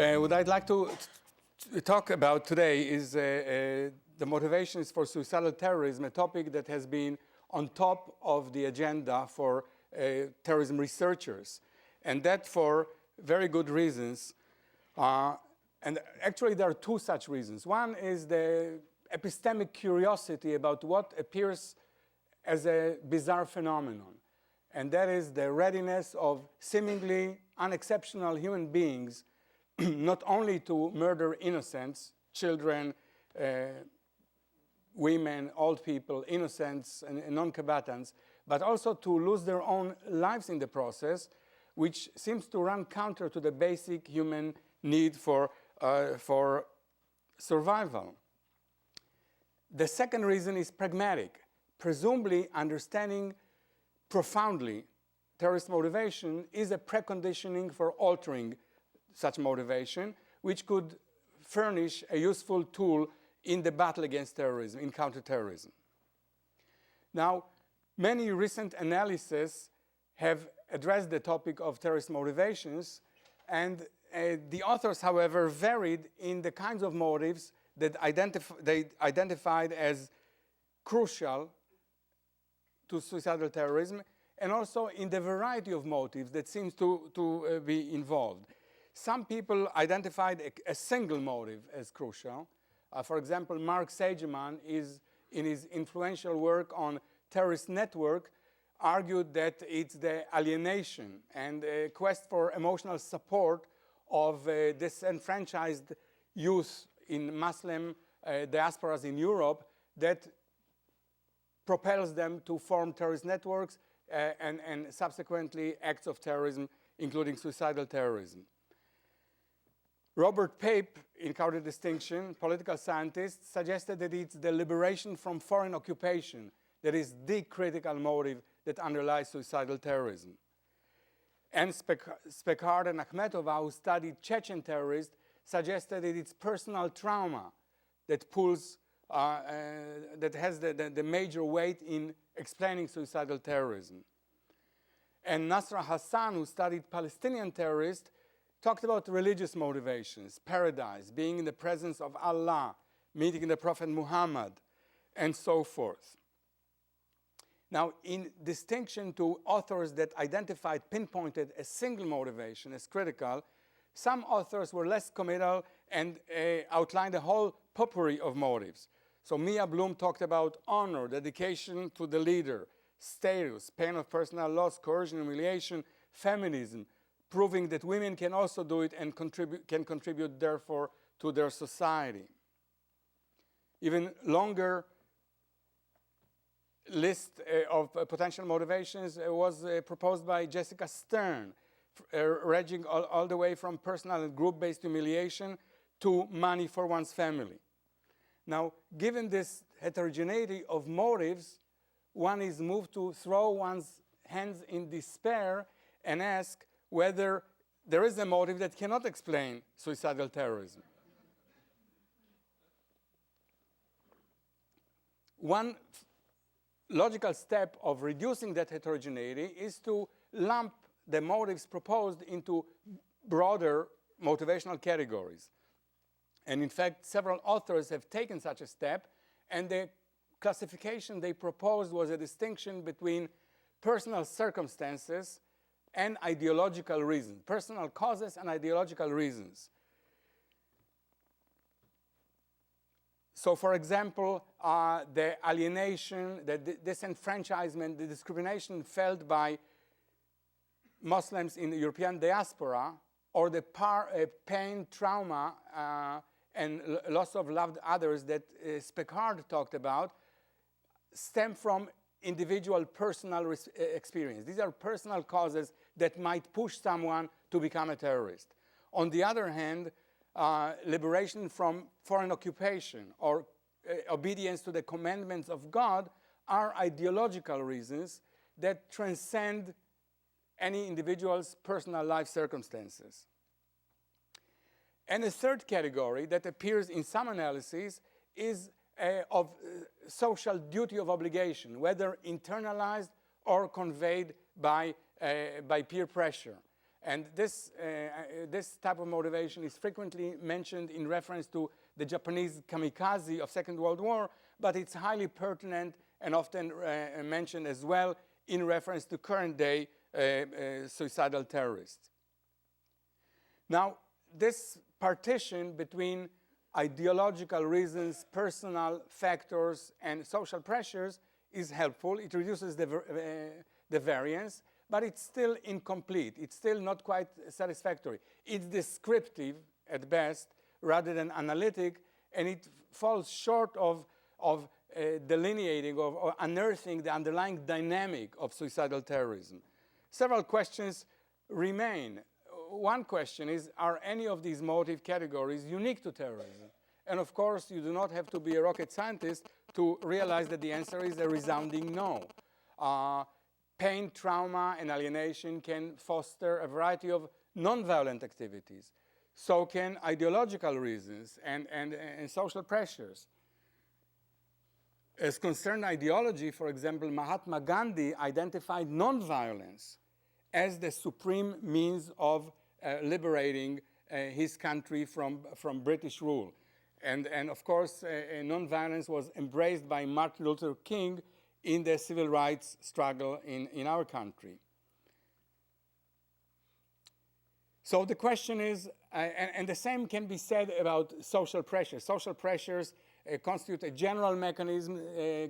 What I'd like to talk about today is the motivations for suicidal terrorism, a topic that has been on top of the agenda for terrorism researchers, and that for very good reasons. And actually, there are two such reasons. One is the epistemic curiosity about what appears as a bizarre phenomenon, and that is the readiness of seemingly unexceptional human beings not only to murder innocents, children, women, old people, innocents and non-combatants, but also to lose their own lives in the process, which seems to run counter to the basic human need for survival. The second reason is pragmatic. Presumably, understanding profoundly terrorist motivation is a preconditioning for altering such motivation, which could furnish a useful tool in the battle against terrorism, in counterterrorism. Now, many recent analyses have addressed the topic of terrorist motivations, and the authors, however, varied in the kinds of motives that they identified as crucial to suicidal terrorism, and also in the variety of motives that seems to be involved. Some people identified a single motive as crucial. For example, Mark Sageman in his influential work on terrorist network, argued that it's the alienation and a quest for emotional support of disenfranchised youth in Muslim diasporas in Europe that propels them to form terrorist networks and subsequently acts of terrorism, including suicidal terrorism. Robert Pape, in Counter-Distinction, political scientist, suggested that it's the liberation from foreign occupation that is the critical motive that underlies suicidal terrorism. And Spekard and Akhmetova, who studied Chechen terrorists, suggested that it's personal trauma that pulls, that has the major weight in explaining suicidal terrorism. And Nasra Hassan, who studied Palestinian terrorists, talked about religious motivations, paradise, being in the presence of Allah, meeting the Prophet Muhammad, and so forth. Now, in distinction to authors that identified, pinpointed a single motivation as critical, some authors were less committal and outlined a whole potpourri of motives. So Mia Bloom talked about honor, dedication to the leader, status, pain of personal loss, coercion, humiliation, feminism, proving that women can also do it and can contribute, therefore, to their society. Even longer list of potential motivations was proposed by Jessica Stern, ranging all the way from personal and group-based humiliation to money for one's family. Now, given this heterogeneity of motives, one is moved to throw one's hands in despair and ask whether there is a motive that cannot explain suicidal terrorism. One logical step of reducing that heterogeneity is to lump the motives proposed into broader motivational categories. And in fact, several authors have taken such a step, and the classification they proposed was a distinction between personal circumstances and ideological reasons, personal causes and ideological reasons. So, for example, the alienation, the disenfranchisement, the discrimination felt by Muslims in the European diaspora, or the pain, trauma, and loss of loved others that Spekard talked about, stem from individual personal experience. These are personal causes that might push someone to become a terrorist. On the other hand, liberation from foreign occupation or obedience to the commandments of God are ideological reasons that transcend any individual's personal life circumstances. And a third category that appears in some analyses is of social duty of obligation, whether internalized or conveyed by peer pressure. And this type of motivation is frequently mentioned in reference to the Japanese kamikaze of Second World War, but it's highly pertinent and often mentioned as well in reference to current day suicidal terrorists. Now, this partition between ideological reasons, personal factors, and social pressures is helpful. It reduces the variance, but it's still incomplete. It's still not quite satisfactory. It's descriptive at best rather than analytic, and it falls short of delineating or unearthing the underlying dynamic of suicidal terrorism. Several questions remain. One question is, are any of these motive categories unique to terrorism? And of course, you do not have to be a rocket scientist to realize that the answer is a resounding no. Pain, trauma, and alienation can foster a variety of nonviolent activities. So can ideological reasons and social pressures. As concerned ideology, for example, Mahatma Gandhi identified nonviolence as the supreme means of liberating his country from British rule. And of course, nonviolence was embraced by Martin Luther King in the civil rights struggle in our country. So the question is, and the same can be said about social pressures. Social pressures constitute a general mechanism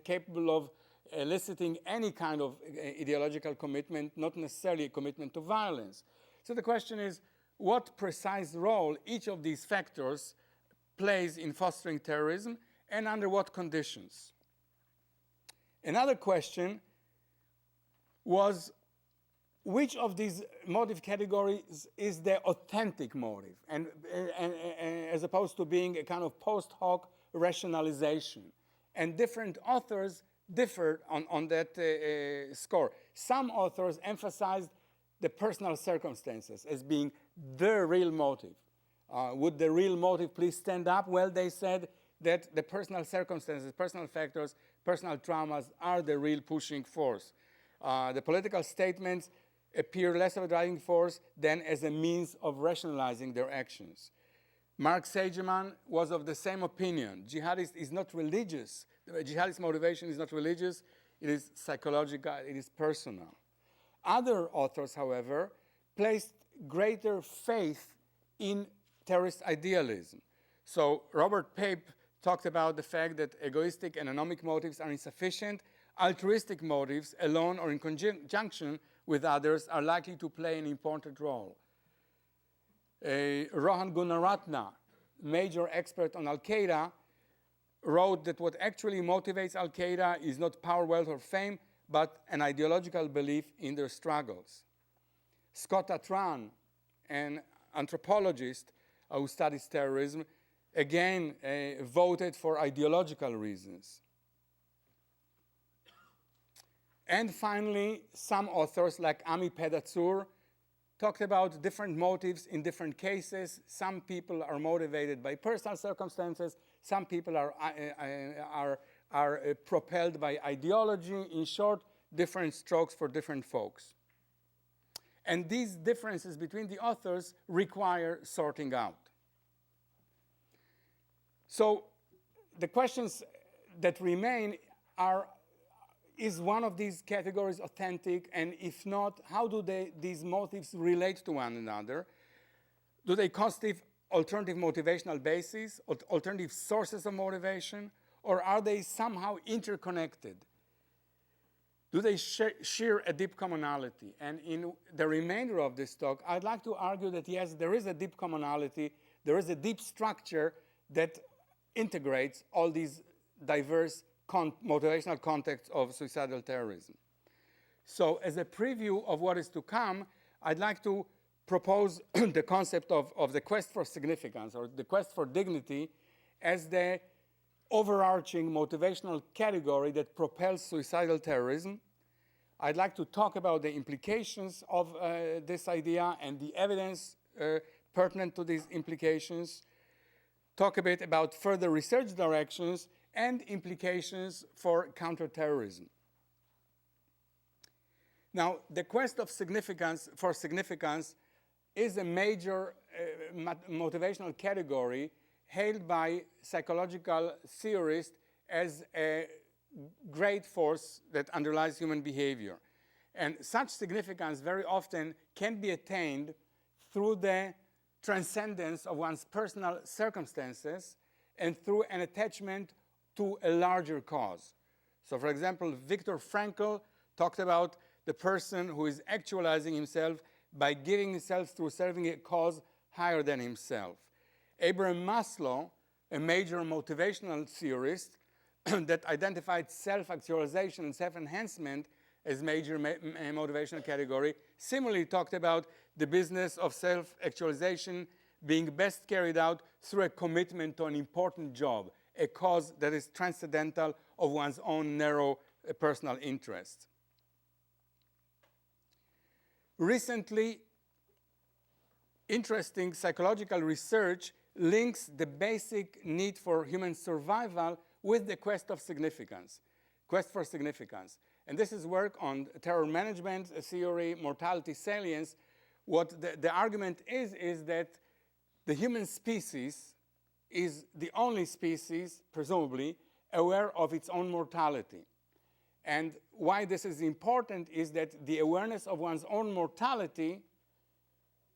capable of eliciting any kind of ideological commitment, not necessarily a commitment to violence. So the question is, what precise role each of these factors plays in fostering terrorism, and under what conditions? Another question was, which of these motive categories is the authentic motive, and as opposed to being a kind of post hoc rationalization? And different authors differed on that score. Some authors emphasized the personal circumstances as being the real motive. Would the real motive please stand up? Well, they said that the personal circumstances, personal factors, personal traumas are the real pushing force. The political statements appear less of a driving force than as a means of rationalizing their actions. Mark Sageman was of the same opinion. Jihadist is not religious. The jihadist motivation is not religious. It is psychological. It is personal. Other authors, however, placed greater faith in terrorist idealism. So Robert Pape talked about the fact that egoistic and anomic motives are insufficient. Altruistic motives, alone or in conjunction with others, are likely to play an important role. Rohan Gunaratna, major expert on Al-Qaeda, wrote that what actually motivates Al-Qaeda is not power, wealth, or fame, but an ideological belief in their struggles. Scott Atran, an anthropologist who studies terrorism, again voted for ideological reasons. And finally, some authors like Ami Pedatsur talked about different motives in different cases. Some people are motivated by personal circumstances. Some people are propelled by ideology. In short, different strokes for different folks. And these differences between the authors require sorting out. So the questions that remain are, is one of these categories authentic? And if not, how do these motives relate to one another? Do they constitute alternative motivational bases, alternative sources of motivation, or are they somehow interconnected? Do they share a deep commonality? And in the remainder of this talk, I'd like to argue that yes, there is a deep commonality, there is a deep structure that integrates all these diverse motivational contexts of suicidal terrorism. So as a preview of what is to come, I'd like to propose the concept of the quest for significance or the quest for dignity as the overarching motivational category that propels suicidal terrorism. I'd like to talk about the implications of this idea and the evidence pertinent to these implications, talk a bit about further research directions and implications for counterterrorism. Now, the quest for significance is a major motivational category hailed by psychological theorists as a great force that underlies human behavior. And such significance very often can be attained through the transcendence of one's personal circumstances and through an attachment to a larger cause. So, for example, Viktor Frankl talked about the person who is actualizing himself by giving himself through serving a cause higher than himself. Abraham Maslow, a major motivational theorist that identified self-actualization and self-enhancement as major motivational category, similarly talked about the business of self-actualization being best carried out through a commitment to an important job, a cause that is transcendental of one's own narrow personal interests. Recently, interesting psychological research links the basic need for human survival with the quest for significance. And this is work on terror management theory, mortality salience. What the argument is that the human species is the only species, presumably, aware of its own mortality. And why this is important is that the awareness of one's own mortality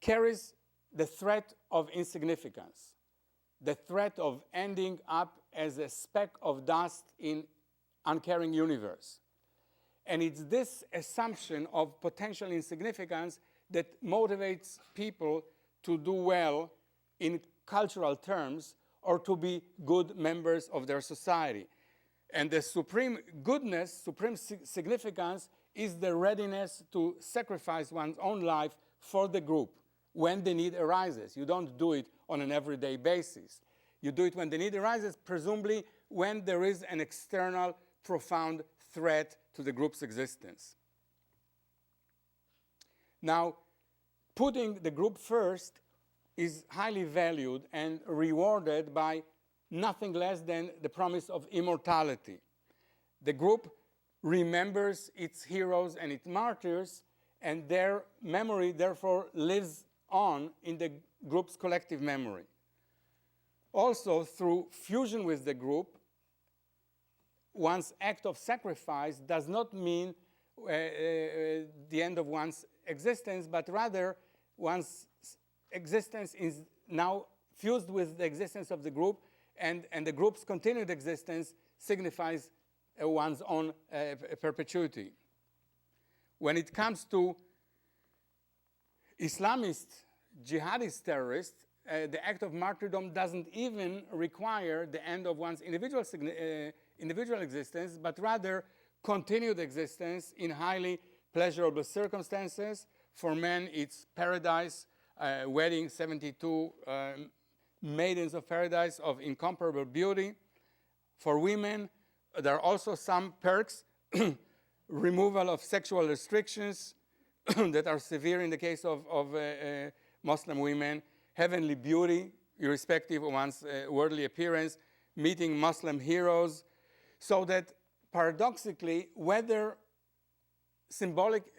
carries the threat of insignificance, the threat of ending up as a speck of dust in uncaring universe. And it's this assumption of potential insignificance that motivates people to do well in cultural terms or to be good members of their society. And the supreme goodness, supreme significance is the readiness to sacrifice one's own life for the group when the need arises. You don't do it on an everyday basis. You do it when the need arises, presumably when there is an external, profound threat to the group's existence. Now, putting the group first is highly valued and rewarded by nothing less than the promise of immortality. The group remembers its heroes and its martyrs, and their memory, therefore, lives on in the group's collective memory. Also, through fusion with the group, one's act of sacrifice does not mean the end of one's existence, but rather one's existence is now fused with the existence of the group, and the group's continued existence signifies one's own perpetuity. When it comes to Islamist, jihadist terrorists, the act of martyrdom doesn't even require the end of one's individual existence, but rather continued existence in highly pleasurable circumstances. For men, it's paradise, wedding 72 maidens of paradise of incomparable beauty. For women, there are also some perks, removal of sexual restrictions that are severe in the case of Muslim women, heavenly beauty, irrespective of one's worldly appearance, meeting Muslim heroes, so that paradoxically, whether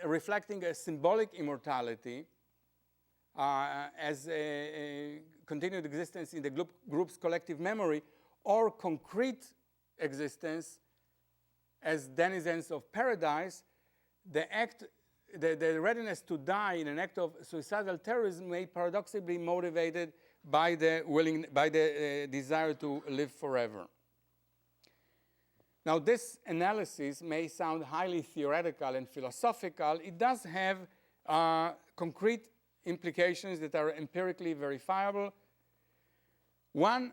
reflecting a symbolic immortality as a continued existence in the group's collective memory, or concrete existence as denizens of paradise, the readiness to die in an act of suicidal terrorism may paradoxically be motivated by the desire to live forever. Now, this analysis may sound highly theoretical and philosophical. It does have concrete implications that are empirically verifiable. One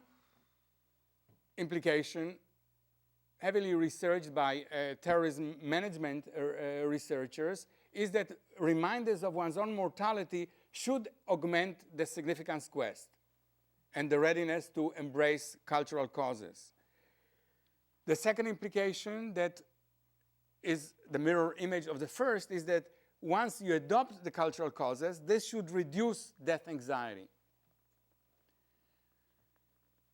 implication, heavily researched by terrorism management researchers, is that reminders of one's own mortality should augment the significance quest and the readiness to embrace cultural causes. The second implication, that is the mirror image of the first, is that once you adopt the cultural causes, this should reduce death anxiety.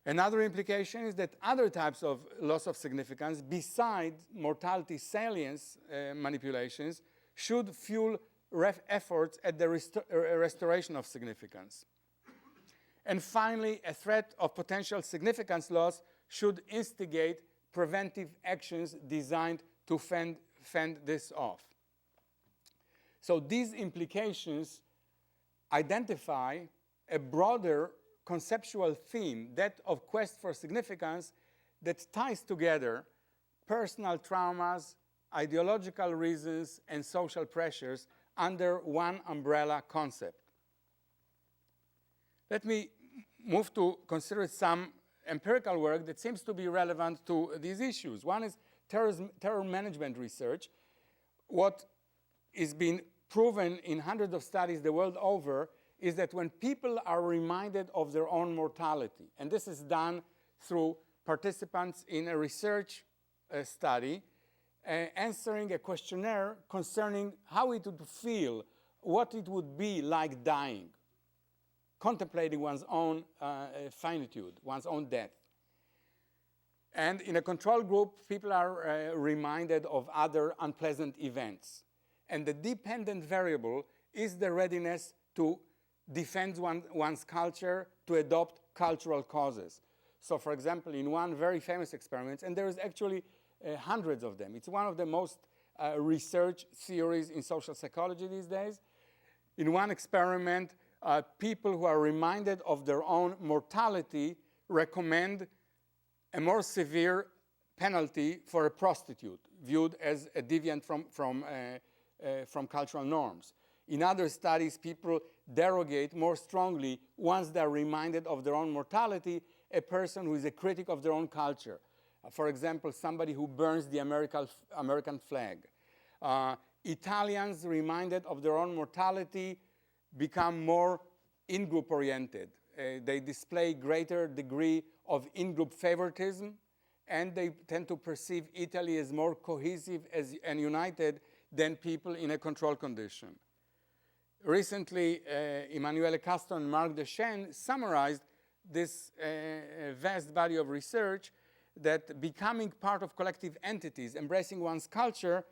Another implication is that other types of loss of significance, besides mortality salience manipulations, should fuel efforts at the restoration of significance. And finally, a threat of potential significance loss should instigate preventive actions designed to fend this off. So these implications identify a broader conceptual theme, that of quest for significance, that ties together personal traumas, ideological reasons, and social pressures under one umbrella concept. Let me move to consider some empirical work that seems to be relevant to these issues. One is terror management research. What is being proven in hundreds of studies the world over is that when people are reminded of their own mortality, and this is done through participants in a research study, answering a questionnaire concerning how it would feel, what it would be like dying, contemplating one's own finitude, one's own death. And in a control group, people are reminded of other unpleasant events. And the dependent variable is the readiness to defend one's culture, to adopt cultural causes. So, for example, in one very famous experiment, and there is actually hundreds of them, it's one of the most researched theories in social psychology these days. In one experiment, people who are reminded of their own mortality recommend a more severe penalty for a prostitute, viewed as a deviant from cultural norms. In other studies, people derogate more strongly once they're reminded of their own mortality, a person who is a critic of their own culture. For example, somebody who burns the American flag. Italians reminded of their own mortality become more in-group oriented. They display greater degree of in-group favoritism, and they tend to perceive Italy as more cohesive and united than people in a control condition. Recently, Emanuele Castro and Marc Deschênes summarized this vast body of research that becoming part of collective entities, embracing one's culture,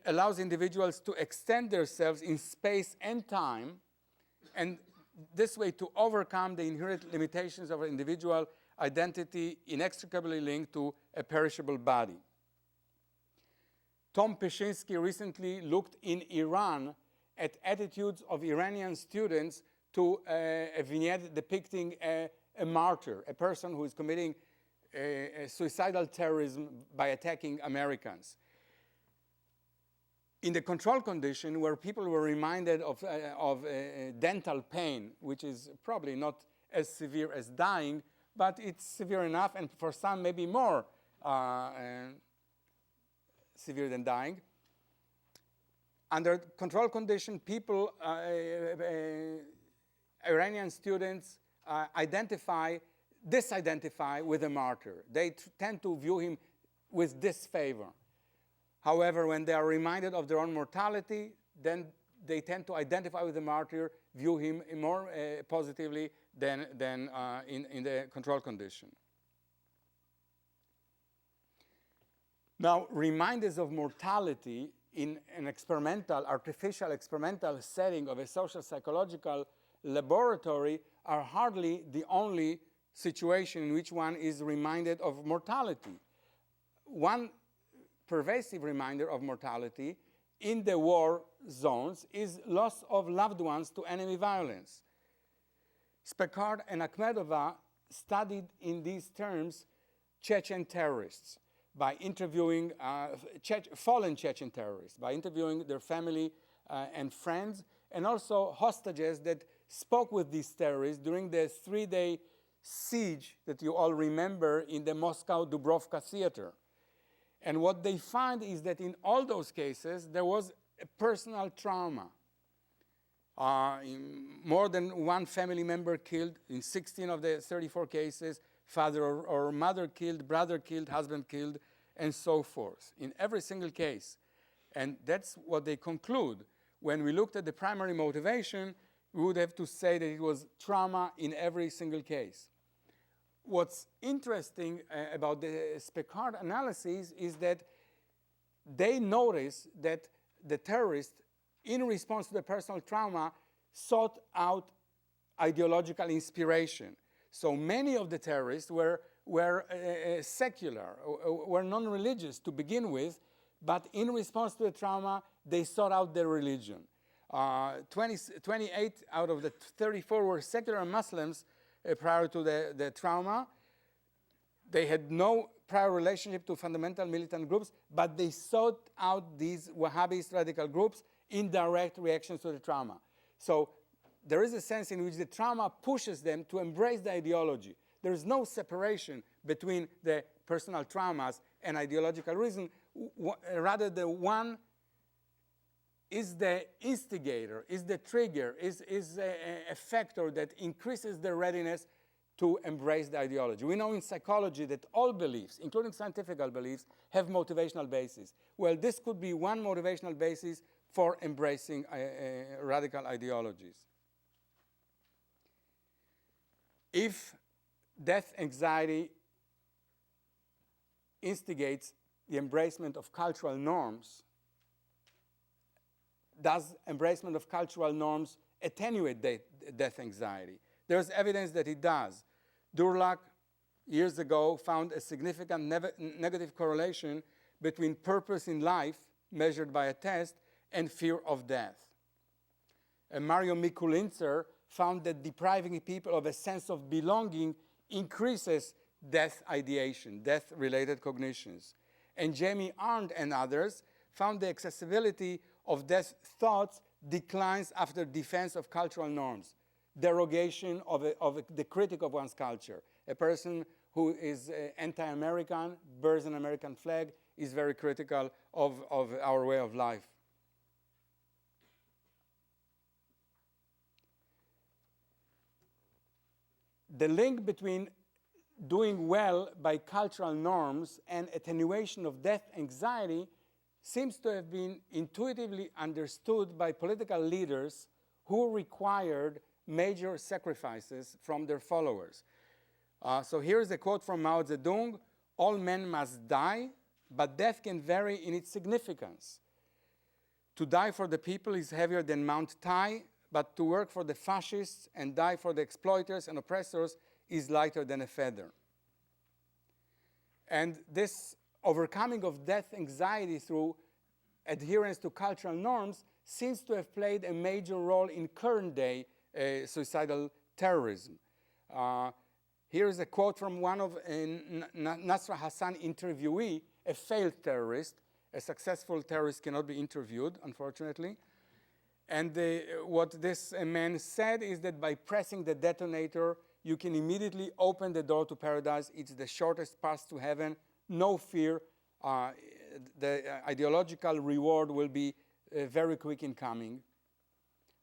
allows individuals to extend themselves in space and time, and this way to overcome the inherent limitations of individual identity inextricably linked to a perishable body. Tom Peshinsky recently looked in Iran at attitudes of Iranian students to a vignette depicting a martyr, a person who is committing a suicidal terrorism by attacking Americans. In the control condition, where people were reminded of dental pain, which is probably not as severe as dying, but it's severe enough, and for some maybe more severe than dying. Under control condition, people, Iranian students disidentify with the martyr. They tend to view him with disfavor. However, when they are reminded of their own mortality, then they tend to identify with the martyr, view him more positively than in the control condition. Now, reminders of mortality in an artificial experimental setting of a social psychological laboratory are hardly the only situation in which one is reminded of mortality. One pervasive reminder of mortality in the war zones is loss of loved ones to enemy violence. Spekard and Akhmedova studied in these terms Chechen terrorists by interviewing fallen Chechen terrorists, by interviewing their family and friends, and also hostages that spoke with these terrorists during the 3-day siege that you all remember in the Moscow Dubrovka theater. And what they find is that in all those cases, there was a personal trauma. More than one family member killed. In 16 of the 34 cases, father or mother killed, brother killed, husband killed, and so forth, in every single case. And that's what they conclude. When we looked at the primary motivation, we would have to say that it was trauma in every single case. What's interesting about the Spekard analysis is that they notice that the terrorists in response to the personal trauma, sought out ideological inspiration. So many of the terrorists were secular, were non-religious to begin with, but in response to the trauma, they sought out their religion. 28 out of the 34 were secular Muslims prior to the trauma. They had no prior relationship to fundamental militant groups, but they sought out these Wahhabist radical groups in direct reactions to the trauma. So there is a sense in which the trauma pushes them to embrace the ideology. There is no separation between the personal traumas and ideological reason. Rather, the one is the instigator, is the trigger, is a factor that increases their readiness to embrace the ideology. We know in psychology that all beliefs, including scientific beliefs, have motivational basis. Well, this could be one motivational basis for embracing radical ideologies. If death anxiety instigates the embracement of cultural norms, does embracement of cultural norms attenuate death anxiety? There's evidence that it does. Durlach, years ago, found a significant negative correlation between purpose in life, measured by a test, and fear of death. And Mario Mikulincer found that depriving people of a sense of belonging increases death ideation, death-related cognitions. And Jamie Arndt and others found the accessibility of death thoughts declines after defense of cultural norms, derogation of the critic of one's culture. A person who is anti-American, bears an American flag, is very critical of our way of life. The link between doing well by cultural norms and attenuation of death anxiety seems to have been intuitively understood by political leaders who required major sacrifices from their followers. So here's a quote from Mao Zedong: "All men must die, but death can vary in its significance. To die for the people is heavier than Mount Tai, but to work for the fascists and die for the exploiters and oppressors is lighter than a feather." And this overcoming of death anxiety through adherence to cultural norms seems to have played a major role in current day suicidal terrorism. Here is a quote from one of Nasra Hassan interviewee, a failed terrorist. A successful terrorist cannot be interviewed, unfortunately. And what this man said is that by pressing the detonator, you can immediately open the door to paradise. It's the shortest path to heaven. No fear. The ideological reward will be very quick in coming.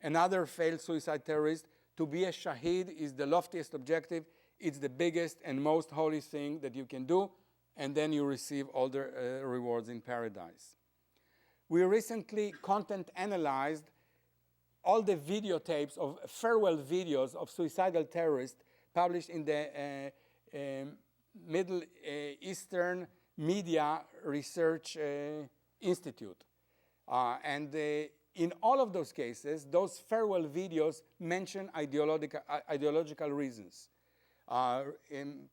Another failed suicide terrorist: to be a shaheed is the loftiest objective. It's the biggest and most holy thing that you can do, and then you receive all the rewards in paradise. We recently content analyzed all the videotapes of farewell videos of suicidal terrorists published in the Middle Eastern Media Research Institute. In all of those cases, those farewell videos mention ideological reasons,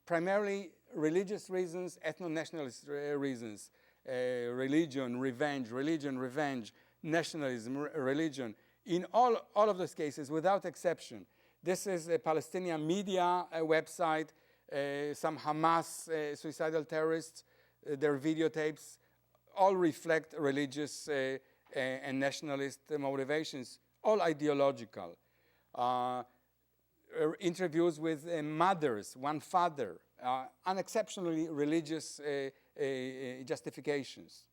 primarily religious reasons, ethno-nationalist reasons, religion, revenge, nationalism, religion. In all of those cases, without exception. This is a Palestinian media website, some Hamas suicidal terrorists, their videotapes all reflect religious and nationalist motivations, all ideological. Interviews with mothers, one father, unexceptionally religious justifications.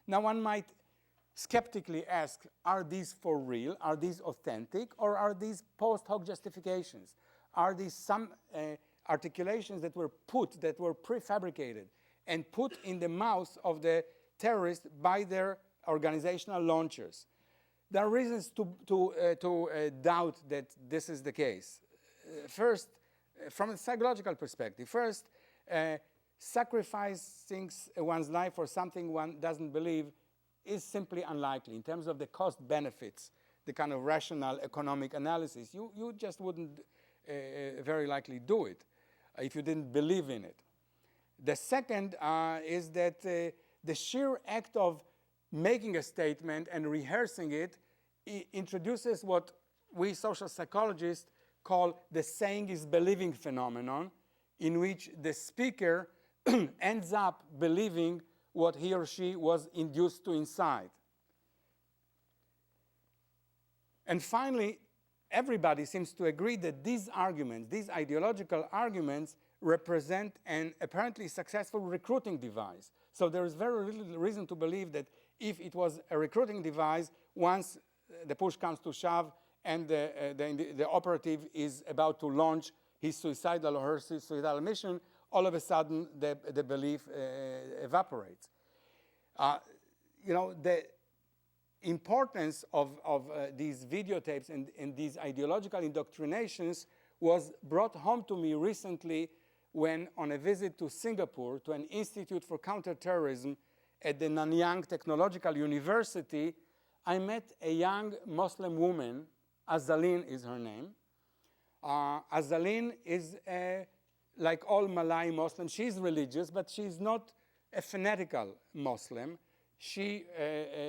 Now one might skeptically ask, are these for real? Are these authentic? Or are these post hoc justifications? Are these some articulations that were prefabricated and put in the mouths of the terrorists by their organizational launchers? There are reasons to doubt that this is the case. First, from a psychological perspective, sacrificing one's life for something one doesn't believe is simply unlikely. In terms of the cost benefits, the kind of rational economic analysis, you just wouldn't very likely do it if you didn't believe in it. The second is that the sheer act of making a statement and rehearsing it introduces what we social psychologists call the saying is believing phenomenon, in which the speaker ends up believing what he or she was induced to incite. And finally, everybody seems to agree that these arguments, these ideological arguments, represent an apparently successful recruiting device. So there is very little reason to believe that if it was a recruiting device, once the push comes to shove and the operative is about to launch his suicidal or her suicidal mission, all of a sudden the belief evaporates. The importance of these videotapes and these ideological indoctrinations was brought home to me recently when on a visit to Singapore to an Institute for Counterterrorism at the Nanyang Technological University. I met a young Muslim woman, Azalin is her name. Azalin is, like all Malay Muslims, she's religious, but she's not a fanatical Muslim. She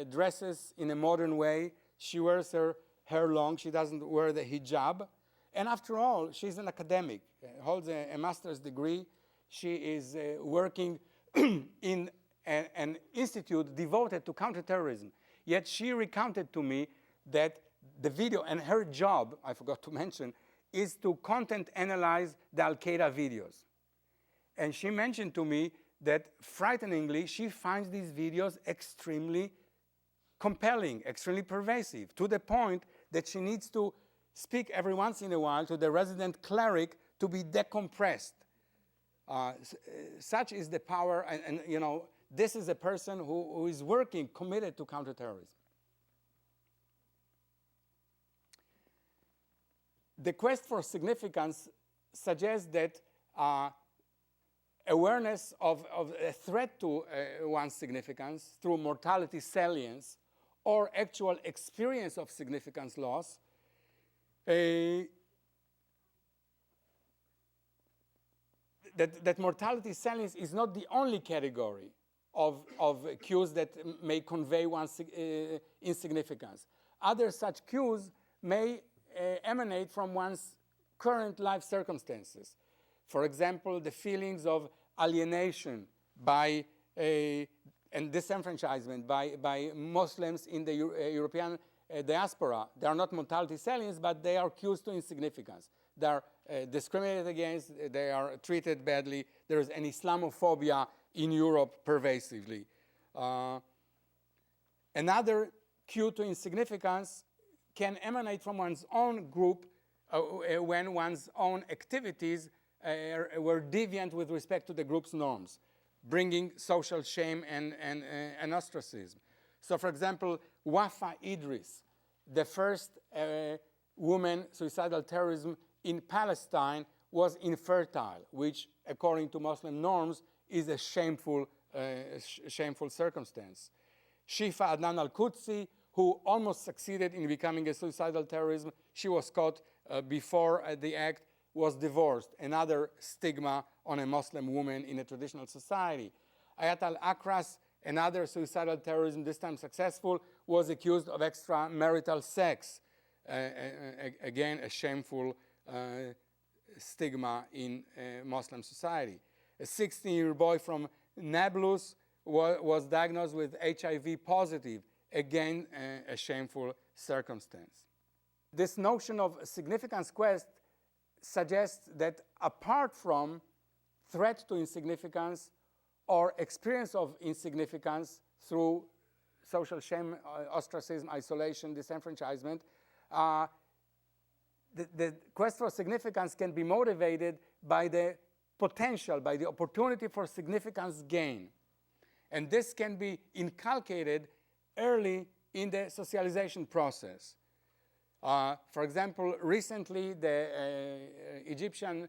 dresses in a modern way. She wears her hair long. She doesn't wear the hijab. And after all, she's an academic, holds a master's degree. She is working in an institute devoted to counterterrorism. Yet she recounted to me that the video, and her job, I forgot to mention, is to content analyze the Al-Qaeda videos. And she mentioned to me that, frighteningly, she finds these videos extremely compelling, extremely pervasive, to the point that she needs to speak every once in a while to the resident cleric to be decompressed. Such is the power, and this is a person who is working, committed to counterterrorism. The quest for significance suggests that awareness of a threat to one's significance through mortality salience or actual experience of significance loss that mortality salience is not the only category of cues that may convey one's insignificance. Other such cues may emanate from one's current life circumstances. For example, the feelings of alienation by and disenfranchisement by Muslims in the European diaspora. They are not mortality salience, but they are cues to insignificance. They are discriminated against, they are treated badly. There is an Islamophobia in Europe pervasively. Another cue to insignificance can emanate from one's own group when one's own activities were deviant with respect to the group's norms, bringing social shame and ostracism. So, for example, Wafa Idris, the first woman suicidal terrorism in Palestine, was infertile, which, according to Muslim norms, is a shameful circumstance. Shifa Adnan al-Qudsi, who almost succeeded in becoming a suicidal terrorism, she was caught before the act, was divorced, another stigma on a Muslim woman in a traditional society. Ayat al-Akras, another suicidal terrorism, this time successful, was accused of extramarital sex. Again, a shameful stigma in Muslim society. A 16-year boy from Nablus was diagnosed with HIV positive. Again, a shameful circumstance. This notion of significance quest suggests that apart from threat to insignificance or experience of insignificance through social shame, ostracism, isolation, disenfranchisement, the quest for significance can be motivated by the potential, by the opportunity for significance gain. And this can be inculcated early in the socialization process. For example, recently the Egyptian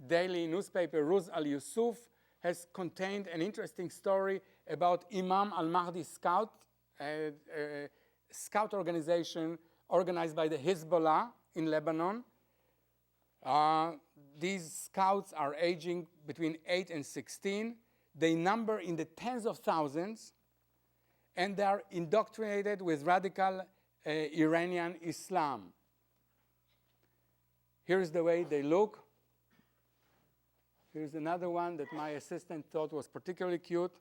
daily newspaper Ruz al-Yusuf has contained an interesting story about Imam al-Mahdi scout scout organization organized by the Hezbollah in Lebanon. These scouts are aging between 8 and 16. They number in the tens of thousands, and they are indoctrinated with radical Iranian Islam. Here's the way they look. Here's another one that my assistant thought was particularly cute.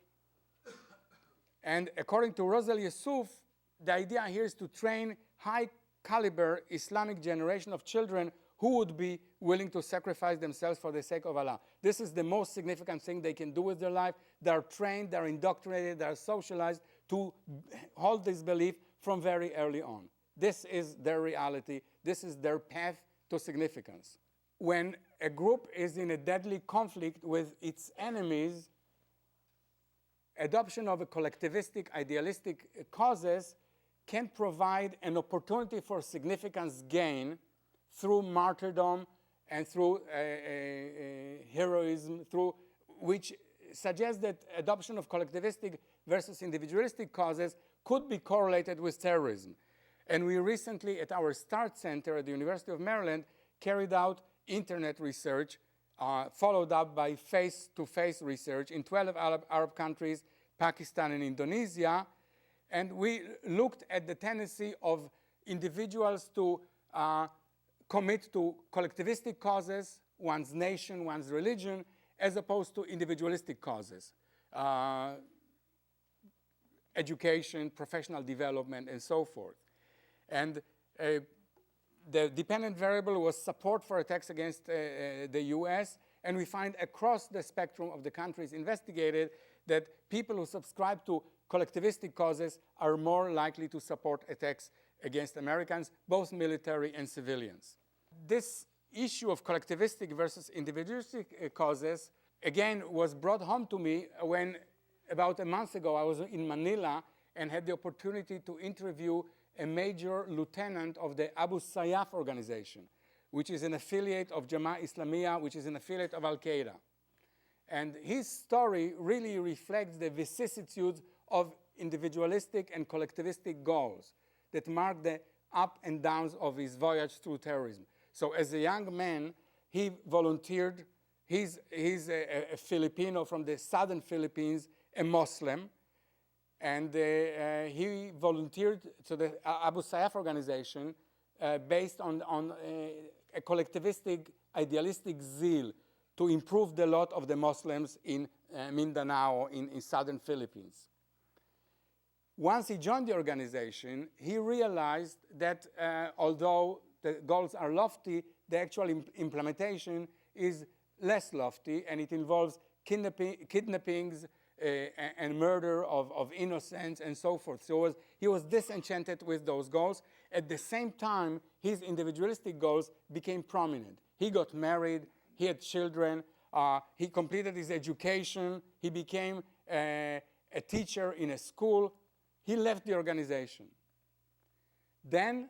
And according to Rosal Yusuf, the idea here is to train high-caliber Islamic generation of children who would be willing to sacrifice themselves for the sake of Allah. This is the most significant thing they can do with their life. They are trained, they are indoctrinated, they are socialized to hold this belief from very early on. This is their reality. This is their path to significance. When a group is in a deadly conflict with its enemies, adoption of a collectivistic, idealistic causes can provide an opportunity for significance gain through martyrdom and through heroism, through which suggests that adoption of collectivistic versus individualistic causes could be correlated with terrorism. And we recently, at our START Center at the University of Maryland, carried out internet research, followed up by face-to-face research in 12 Arab countries, Pakistan and Indonesia. And we looked at the tendency of individuals to commit to collectivistic causes, one's nation, one's religion, as opposed to individualistic causes. Education, professional development, and so forth. And the dependent variable was support for attacks against the US, and we find across the spectrum of the countries investigated that people who subscribe to collectivistic causes are more likely to support attacks against Americans, both military and civilians. This issue of collectivistic versus individualistic causes, again, was brought home to me when about a month ago I was in Manila and had the opportunity to interview a major lieutenant of the Abu Sayyaf organization, which is an affiliate of Jamaat Islamiyah, which is an affiliate of Al-Qaeda. And his story really reflects the vicissitudes of individualistic and collectivistic goals that mark the up and downs of his voyage through terrorism. So as a young man, he volunteered. He's a Filipino from the southern Philippines, a Muslim, and he volunteered to the Abu Sayyaf organization based on a collectivistic, idealistic zeal to improve the lot of the Muslims in Mindanao, in southern Philippines. Once he joined the organization, he realized that although the goals are lofty, the actual implementation is less lofty, and it involves kidnappings and murder of innocents and so forth. So he was disenchanted with those goals. At the same time, his individualistic goals became prominent. He got married, he had children, he completed his education, he became a teacher in a school. He left the organization. Then,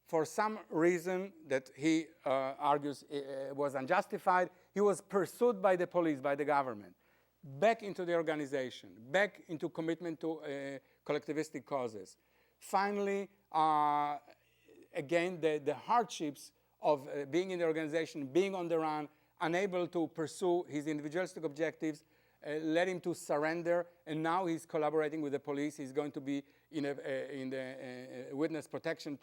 for some reason that he argues was unjustified, he was pursued by the police, by the government, back into the organization, back into commitment to collectivistic causes. Finally, again, the hardships of being in the organization, being on the run, unable to pursue his individualistic objectives, led him to surrender, and now he's collaborating with the police. He's going to be in the witness protection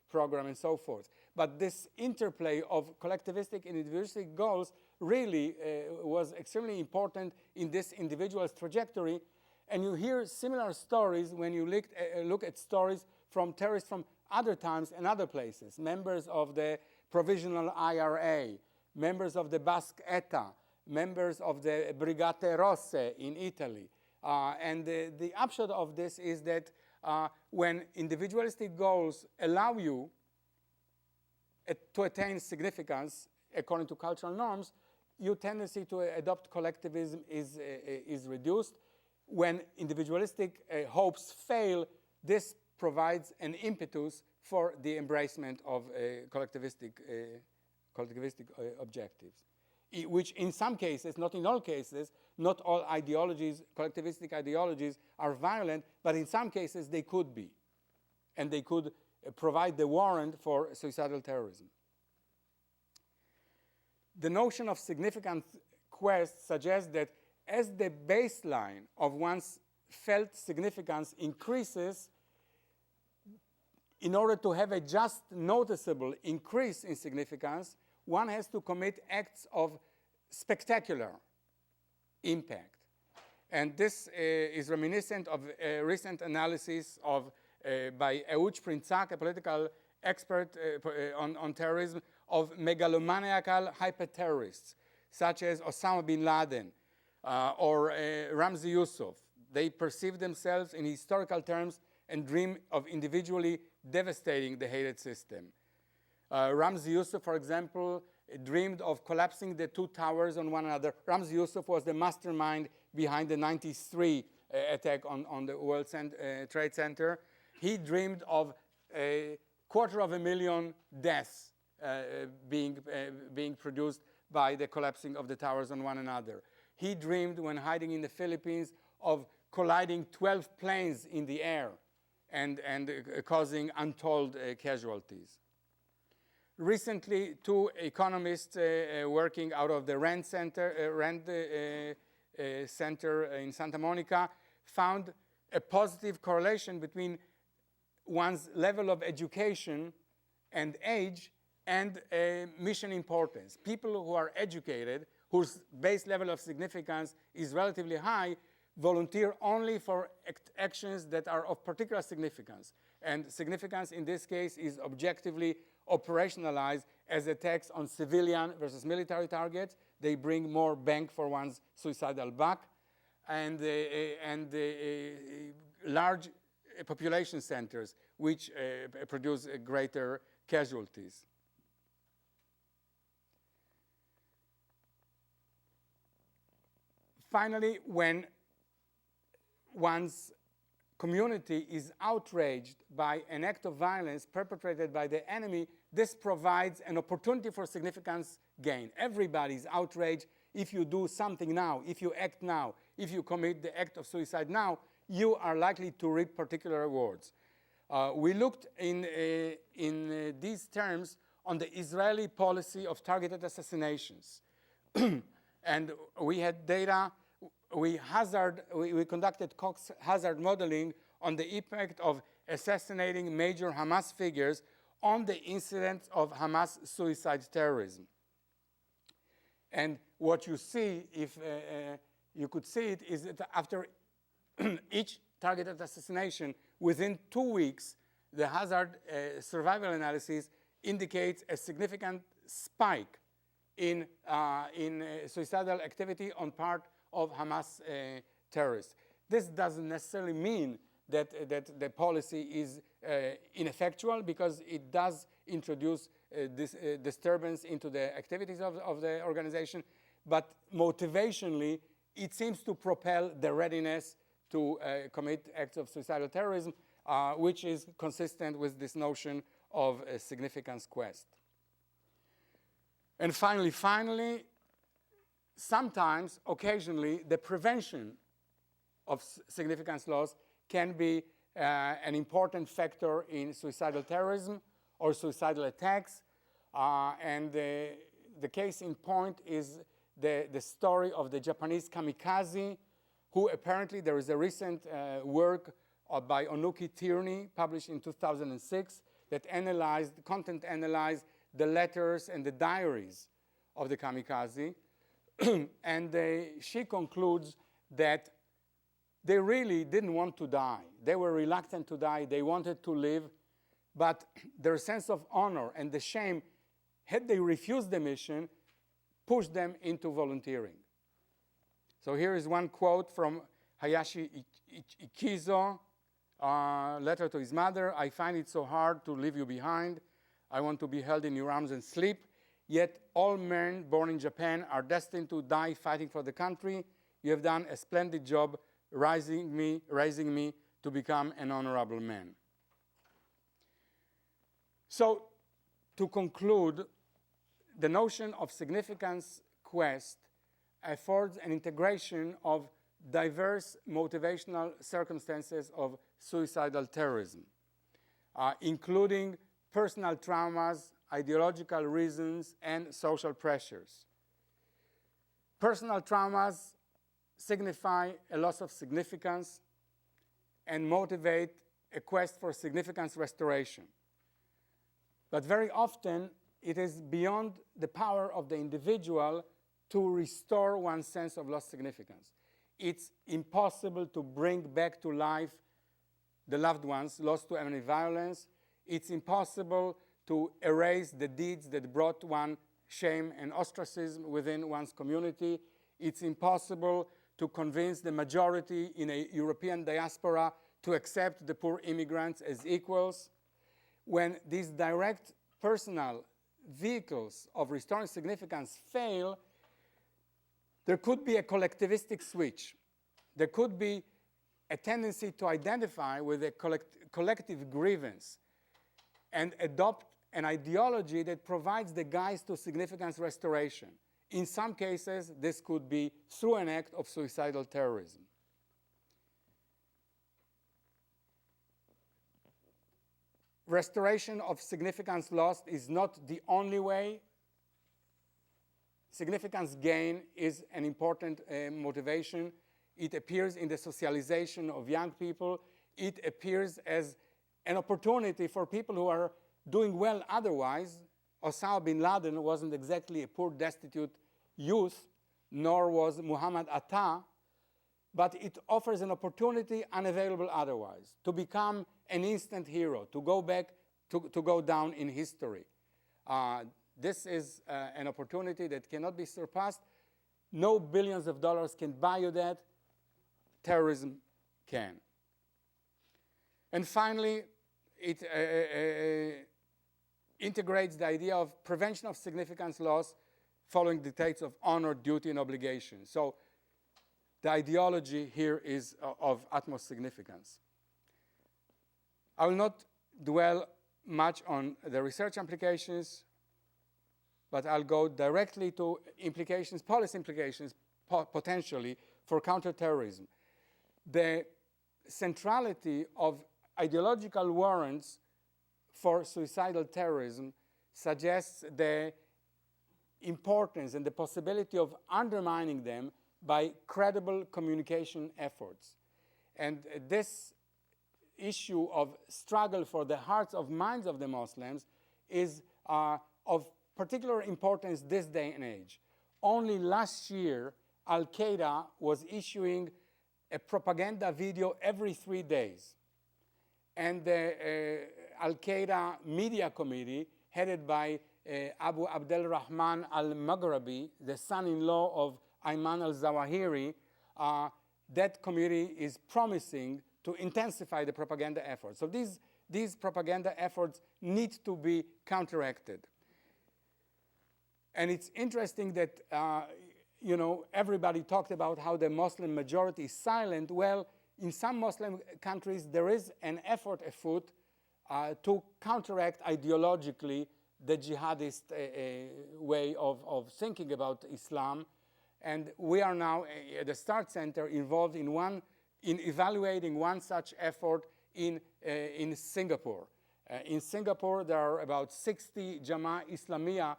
program and so forth. But this interplay of collectivistic and individualistic goals really was extremely important in this individual's trajectory. And you hear similar stories when you look at stories from terrorists from other times and other places, members of the Provisional IRA, members of the Basque ETA, members of the Brigate Rosse in Italy. And the upshot of this is that when individualistic goals allow you to attain significance according to cultural norms, your tendency to adopt collectivism is reduced. When individualistic hopes fail, this provides an impetus for the embracement of collectivistic objectives, which in some cases, not in all cases, not all ideologies, collectivistic ideologies, are violent, but in some cases they could be. And they could provide the warrant for suicidal terrorism. The notion of significant quest suggests that as the baseline of one's felt significance increases, in order to have a just noticeable increase in significance, one has to commit acts of spectacular impact. And this is reminiscent of a recent analysis of, by Euch Prinzak, a political expert on terrorism, of megalomaniacal hyper-terrorists, such as Osama bin Laden or Ramzi Youssef. They perceive themselves in historical terms and dream of individually devastating the hated system. Ramzi Youssef, for example, dreamed of collapsing the two towers on one another. Ramzi Youssef was the mastermind behind the 93 attack on the World Trade Center. He dreamed of 250,000 deaths being produced by the collapsing of the towers on one another. He dreamed, when hiding in the Philippines, of colliding 12 planes in the air and causing untold casualties. Recently, two economists working out of the Rand Center in Santa Monica found a positive correlation between one's level of education and age and mission importance. People who are educated, whose base level of significance is relatively high, volunteer only for actions that are of particular significance. And significance in this case is objectively operationalized as attacks on civilian versus military targets. They bring more bang for one's suicidal buck. And large population centers, which produce greater casualties. Finally, when one's community is outraged by an act of violence perpetrated by the enemy, this provides an opportunity for significance gain. Everybody's outraged. If you do something now, if you act now, if you commit the act of suicide now, you are likely to reap particular rewards. We looked in these terms on the Israeli policy of targeted assassinations. And we had data. We conducted Cox hazard modeling on the impact of assassinating major Hamas figures on the incidence of Hamas suicide terrorism. And what you see, if you could see it, is that after each targeted assassination, within 2 weeks, the hazard survival analysis indicates a significant spike in suicidal activity on part of Hamas terrorists. This doesn't necessarily mean that the policy is ineffectual, because it does introduce this disturbance into the activities of the organization, but motivationally, it seems to propel the readiness to commit acts of suicidal terrorism, which is consistent with this notion of a significance quest. And finally, sometimes, occasionally, the prevention of significance loss can be an important factor in suicidal terrorism or suicidal attacks. And the case in point is the story of the Japanese kamikaze, who apparently, there is a recent work by Onuki Tierney, published in 2006, that content analyzed the letters and the diaries of the kamikaze. And she concludes that they really didn't want to die. They were reluctant to die. They wanted to live. But their sense of honor and the shame, had they refused the mission, pushed them into volunteering. So here is one quote from Hayashi Ikizo, letter to his mother. "I find it so hard to leave you behind. I want to be held in your arms and sleep. Yet all men born in Japan are destined to die fighting for the country. You have done a splendid job raising me to become an honorable man." So, to conclude, the notion of significance quest affords an integration of diverse motivational circumstances of suicidal terrorism, including personal traumas, ideological reasons, and social pressures. Personal traumas signify a loss of significance and motivate a quest for significance restoration. But very often, it is beyond the power of the individual to restore one's sense of lost significance. It's impossible to bring back to life the loved ones lost to enemy violence. It's impossible to erase the deeds that brought one shame and ostracism within one's community. It's impossible to convince the majority in a European diaspora to accept the poor immigrants as equals. When these direct personal vehicles of restoring significance fail, there could be a collectivistic switch. There could be a tendency to identify with a collective grievance and adopt an ideology that provides the guise to significance restoration. In some cases, this could be through an act of suicidal terrorism. Restoration of significance lost is not the only way. Significance gain is an important motivation. It appears in the socialization of young people. It appears as an opportunity for people who are doing well otherwise. Osama bin Laden wasn't exactly a poor, destitute youth, nor was Muhammad Atta, but it offers an opportunity unavailable otherwise, to become an instant hero, to go back, to go down in history. This is an opportunity that cannot be surpassed. No billions of dollars can buy you that. Terrorism can. And finally, it integrates the idea of prevention of significance loss following dictates of honor, duty, and obligation. So the ideology here is of utmost significance. I will not dwell much on the research implications, but I'll go directly to implications, policy implications, potentially, for counterterrorism. The centrality of ideological warrants for suicidal terrorism suggests the importance and the possibility of undermining them by credible communication efforts. And this issue of struggle for the hearts of minds of the Muslims is of particular importance this day and age. Only last year, Al-Qaeda was issuing a propaganda video every 3 days. And the Al-Qaeda Media Committee, headed by Abu Abdel Rahman al-Maghrabi, the son-in-law of Ayman al-Zawahiri, that committee is promising to intensify the propaganda efforts. So these propaganda efforts need to be counteracted. And it's interesting that everybody talked about how the Muslim majority is silent. Well, in some Muslim countries, there is an effort afoot to counteract ideologically the jihadist way of thinking about Islam. And we are now at the START Center involved in evaluating one such effort in Singapore. In Singapore, there are about 60 Jamaah Islamiyah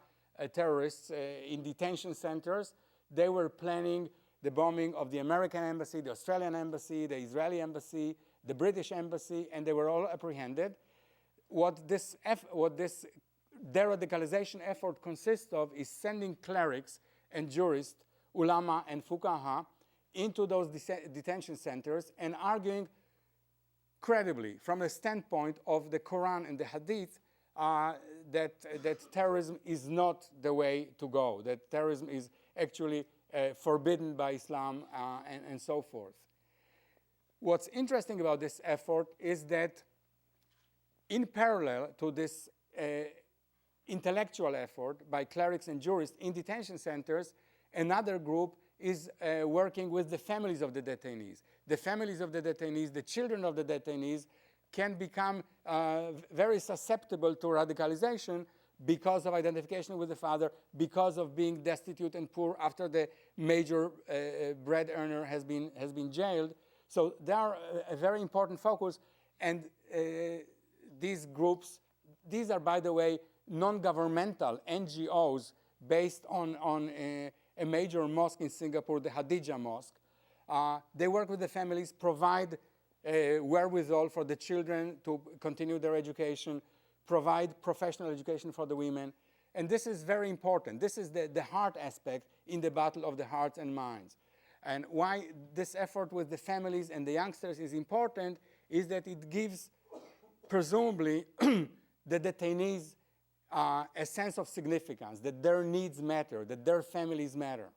terrorists in detention centers. They were planning the bombing of the American embassy, the Australian embassy, the Israeli embassy, the British embassy, and they were all apprehended. What this de-radicalization effort consists of is sending clerics and jurists, ulama and fuqaha, into those detention centers and arguing credibly from the standpoint of the Quran and the Hadith that terrorism is not the way to go, that terrorism is actually forbidden by Islam and so forth. What's interesting about this effort is that in parallel to this intellectual effort by clerics and jurists in detention centers, another group is working with the families of the detainees. The families of the detainees, the children of the detainees, can become very susceptible to radicalization because of identification with the father, because of being destitute and poor after the major bread earner has been jailed. So they are a very important focus, and these groups, these are, by the way, non-governmental NGOs based on a major mosque in Singapore, the Hadija Mosque. They work with the families, provide wherewithal for the children to continue their education, provide professional education for the women. And this is very important. This is the heart aspect in the battle of the hearts and minds. And why this effort with the families and the youngsters is important is that it gives, presumably, the detainees a sense of significance, that their needs matter, that their families matter.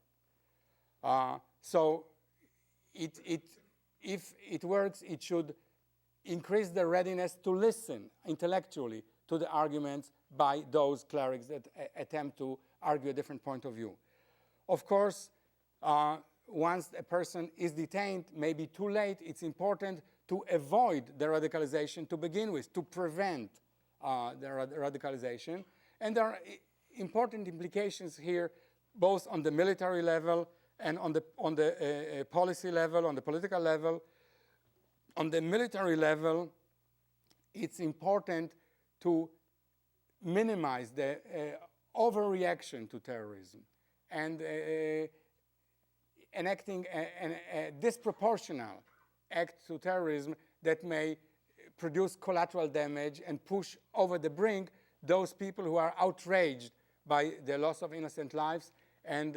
So if it works, it should increase the readiness to listen intellectually to the arguments by those clerics that attempt to argue a different point of view. Of course, once a person is detained, maybe too late, it's important to avoid the radicalization to begin with, to prevent the radicalization. And there are important implications here, both on the military level and on the policy level, on the political level. On the military level, it's important to minimize the overreaction to terrorism and enacting a disproportional act to terrorism that may produce collateral damage and push over the brink those people who are outraged by the loss of innocent lives, and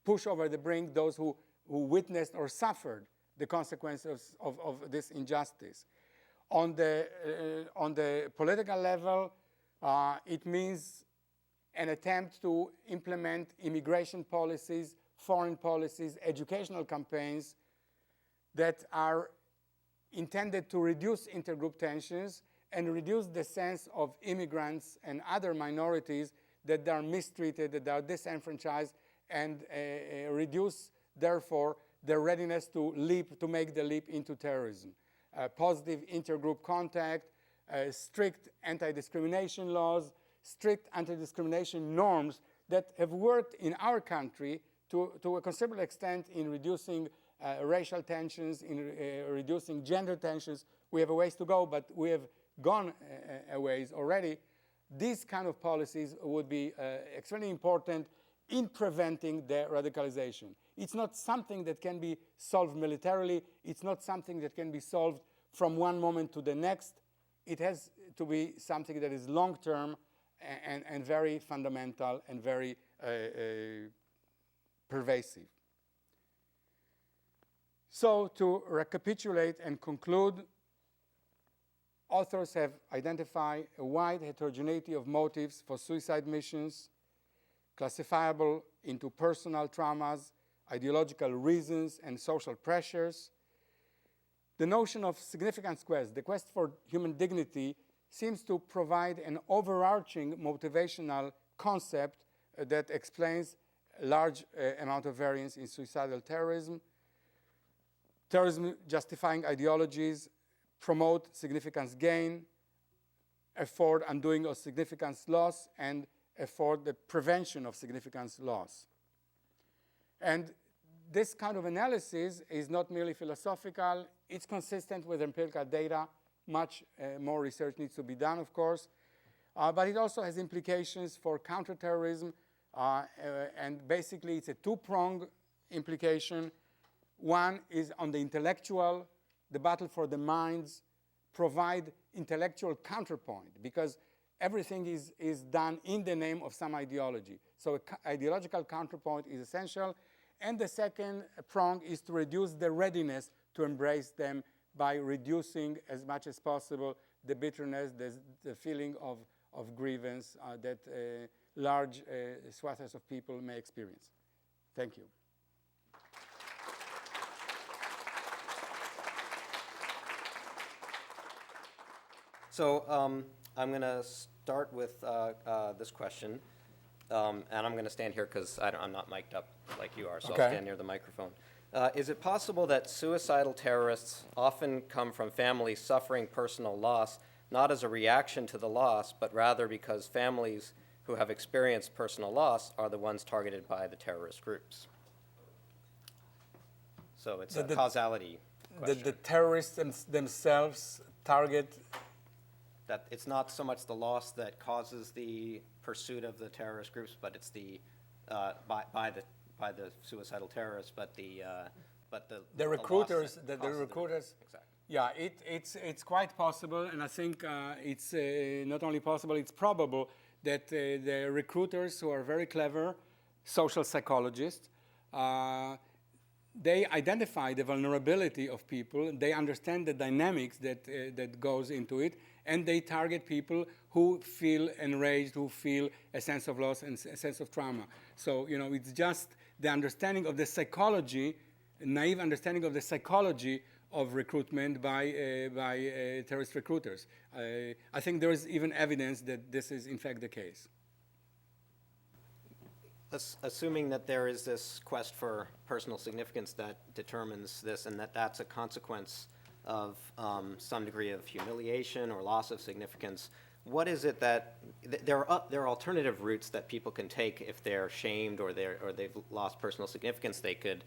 push over the brink those who witnessed or suffered the consequences of this injustice. On the political level, it means an attempt to implement immigration policies, foreign policies, educational campaigns that are intended to reduce intergroup tensions and reduce the sense of immigrants and other minorities that they are mistreated, that they are disenfranchised, and reduce, therefore, their readiness to make the leap into terrorism. Positive intergroup contact, strict anti-discrimination laws, strict anti-discrimination norms that have worked in our country to a considerable extent in reducing racial tensions, in reducing gender tensions. We have a ways to go, but we have gone a ways already. These kind of policies would be extremely important in preventing the radicalization. It's not something that can be solved militarily. It's not something that can be solved from one moment to the next. It has to be something that is long-term and very fundamental and very pervasive. So to recapitulate and conclude, authors have identified a wide heterogeneity of motives for suicide missions, classifiable into personal traumas, ideological reasons, and social pressures. The notion of significance quest, the quest for human dignity, seems to provide an overarching motivational concept that explains a large amount of variance in suicidal terrorism. Terrorism justifying ideologies promote significance gain, afford undoing of significance loss, and afford the prevention of significance loss. And this kind of analysis is not merely philosophical, it's consistent with empirical data. Much more research needs to be done, of course. But it also has implications for counterterrorism, and basically it's a two-pronged implication. One is on the intellectual, the battle for the minds, provide intellectual counterpoint, because everything is done in the name of some ideology. So an ideological counterpoint is essential. And the second prong is to reduce the readiness to embrace them by reducing as much as possible the bitterness, the feeling of grievance that large swaths of people may experience. Thank you. So I'm going to start with this question, and I'm going to stand here because I'm not mic'd up like you are, so Okay. I'll stand near the microphone. Is it possible that suicidal terrorists often come from families suffering personal loss not as a reaction to the loss, but rather because families who have experienced personal loss are the ones targeted by the terrorist groups. So it's a causality question. The terrorists themselves target. That it's not so much the loss that causes the pursuit of the terrorist groups, but it's the by the suicidal terrorists, but the recruiters. The recruiters. Exactly. Yeah, it's quite possible, and I think it's not only possible, it's probable that the recruiters who are very clever social psychologists, they identify the vulnerability of people, they understand the dynamics that goes into it, and they target people who feel enraged, who feel a sense of loss and a sense of trauma. So, it's just the understanding of the psychology, naive understanding of the psychology of recruitment by terrorist recruiters. I think there is even evidence that this is in fact the case. Assuming that there is this quest for personal significance that determines this, and that's a consequence of some degree of humiliation or loss of significance, what is it that there are alternative routes that people can take if they're shamed or they've lost personal significance? They could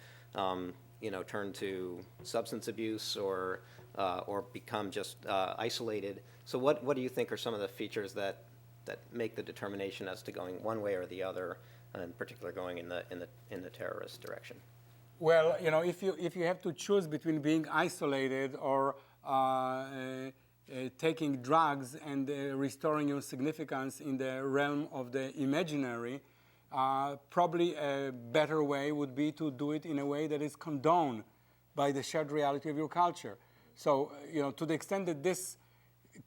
turn to substance abuse or become just isolated. So what do you think are some of the features that make the determination as to going one way or the other, and in particular going in the terrorist direction? Well, if you have to choose between being isolated or taking drugs and restoring your significance in the realm of the imaginary, probably a better way would be to do it in a way that is condoned by the shared reality of your culture. So, to the extent that this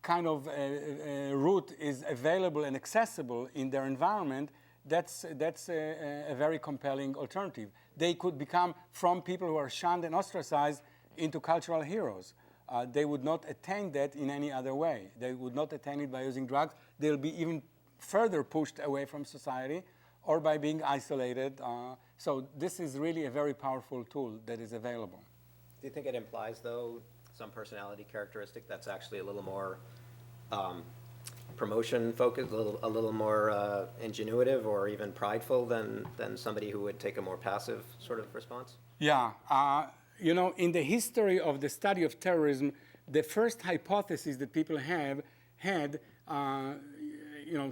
kind of route is available and accessible in their environment, that's a very compelling alternative. They could become, from people who are shunned and ostracized, into cultural heroes. They would not attain that in any other way. They would not attain it by using drugs. They'll be even further pushed away from society or by being isolated. So this is really a very powerful tool that is available. Do you think it implies, though, some personality characteristic that's actually a little more promotion-focused, a little more ingenuitive or even prideful than somebody who would take a more passive sort of response? Yeah. In the history of the study of terrorism, the first hypothesis that people had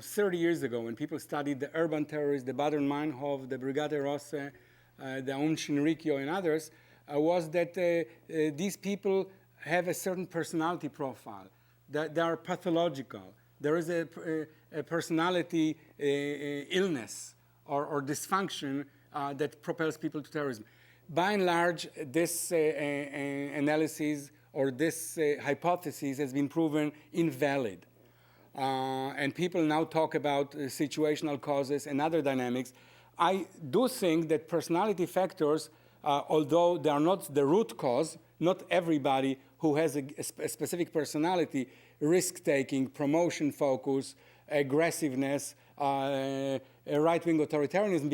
30 years ago, when people studied the urban terrorists, the Bader-Meinhof, the Brigate Rosse, the Aum Shinrikyo, and others, was that these people have a certain personality profile, that they are pathological. There is a personality illness or dysfunction that propels people to terrorism. By and large, this analysis or this hypothesis has been proven invalid. And people now talk about situational causes and other dynamics. I do think that personality factors, although they are not the root cause, not everybody who has a specific personality, risk-taking, promotion focus, aggressiveness, right-wing authoritarianism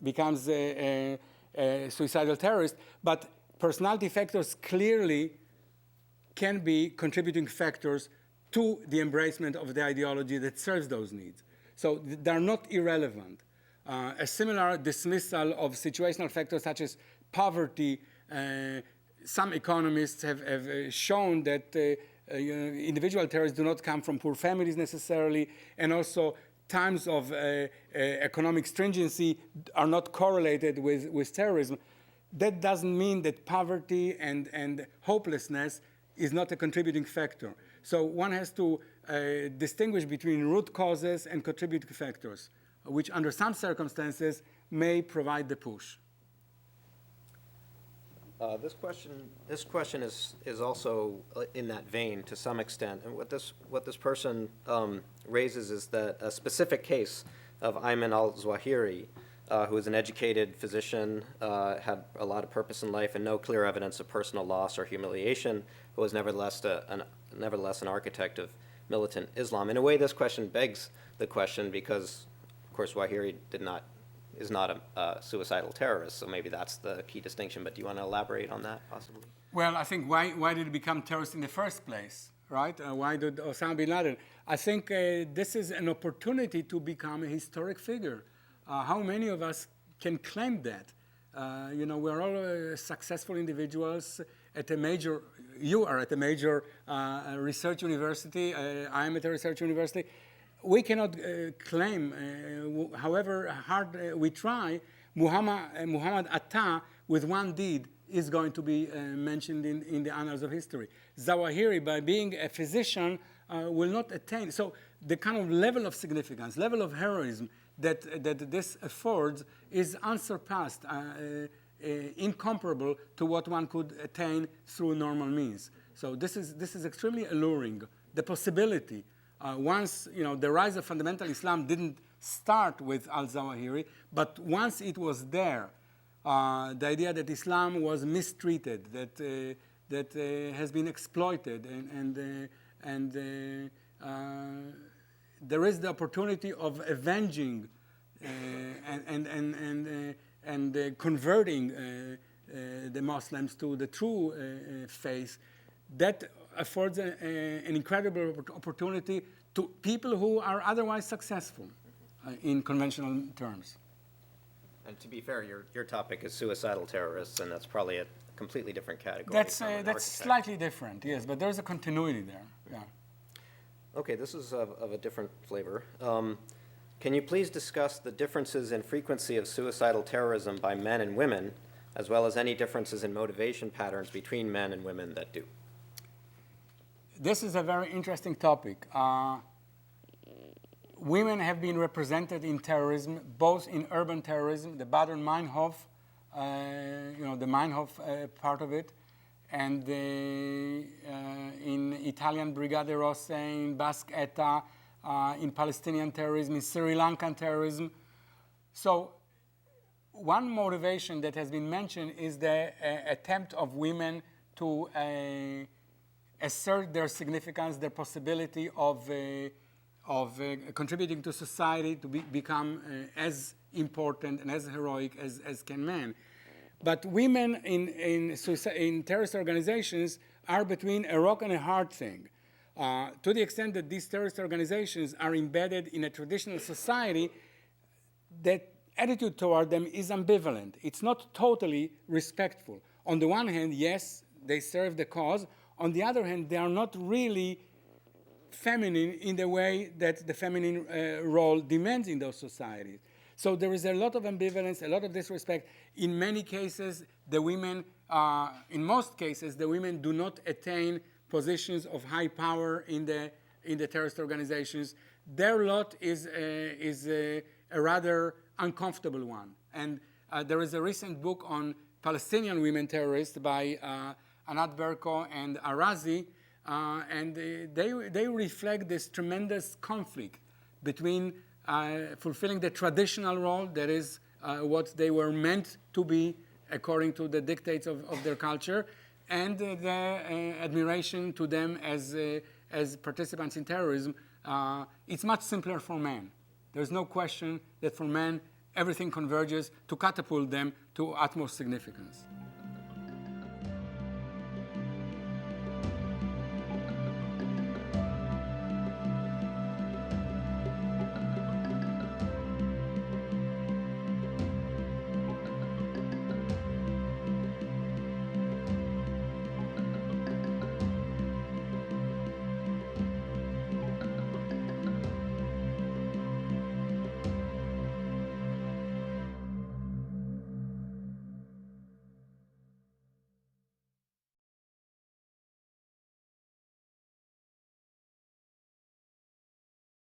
becomes a suicidal terrorist. But personality factors clearly can be contributing factors to the embracement of the ideology that serves those needs. So they're not irrelevant. A similar dismissal of situational factors such as poverty, some economists have shown that individual terrorists do not come from poor families necessarily, and also times of economic stringency are not correlated with terrorism. That doesn't mean that poverty and hopelessness is not a contributing factor. So one has to distinguish between root causes and contributing factors, which under some circumstances may provide the push. This question is also in that vein to some extent, and what this person raises is that a specific case of Ayman al-Zawahiri, who is an educated physician, had a lot of purpose in life and no clear evidence of personal loss or humiliation, who was nevertheless an architect of militant Islam. In a way, this question begs the question because, of course, Zawahiri is not a suicidal terrorist, so maybe that's the key distinction. But do you want to elaborate on that, possibly? Well, I think why did it become terrorist in the first place? right? Why did Osama bin Laden? I think this is an opportunity to become a historic figure. How many of us can claim that? We're all successful individuals at a major, you are at a major research university, I am at a research university. We cannot claim, however hard we try, Muhammad Atta with one deed is going to be mentioned in the annals of history. Zawahiri, by being a physician, will not attain. So the kind of level of significance, level of heroism that this affords is unsurpassed, incomparable to what one could attain through normal means. So this is extremely alluring. The possibility, once the rise of fundamental Islam didn't start with al-Zawahiri, but once it was there, the idea that Islam was mistreated, that has been exploited, and there is the opportunity of avenging and converting the Muslims to the true faith. That affords an incredible opportunity to people who are otherwise successful in conventional terms. And to be fair, your topic is suicidal terrorists, and that's probably a completely different category. That's slightly different, yes, but there's a continuity there. Yeah. Okay, this is of a different flavor. Can you please discuss the differences in frequency of suicidal terrorism by men and women, as well as any differences in motivation patterns between men and women that do? This is a very interesting topic. Women have been represented in terrorism, both in urban terrorism, the Baden-Meinhof, the Meinhof part of it, and in Italian Brigate Rosse, in Basque ETA, in Palestinian terrorism, in Sri Lankan terrorism. So one motivation that has been mentioned is the attempt of women to assert their significance, their possibility of contributing to society, to become as important and as heroic as can men. But women in terrorist organizations are between a rock and a hard thing. To the extent that these terrorist organizations are embedded in a traditional society, that attitude toward them is ambivalent. It's not totally respectful. On the one hand, yes, they serve the cause. On the other hand, they are not really feminine in the way that the feminine role demands in those societies. So there is a lot of ambivalence, a lot of disrespect. In many cases, the women, in most cases, the women do not attain positions of high power in the terrorist organizations. Their lot is a rather uncomfortable one. And there is a recent book on Palestinian women terrorists by Anat Berko and Arazi, and they reflect this tremendous conflict between fulfilling the traditional role, that is what they were meant to be according to the dictates of their culture, and the admiration to them as participants in terrorism. It's much simpler for men. There's no question that for men, everything converges to catapult them to utmost significance.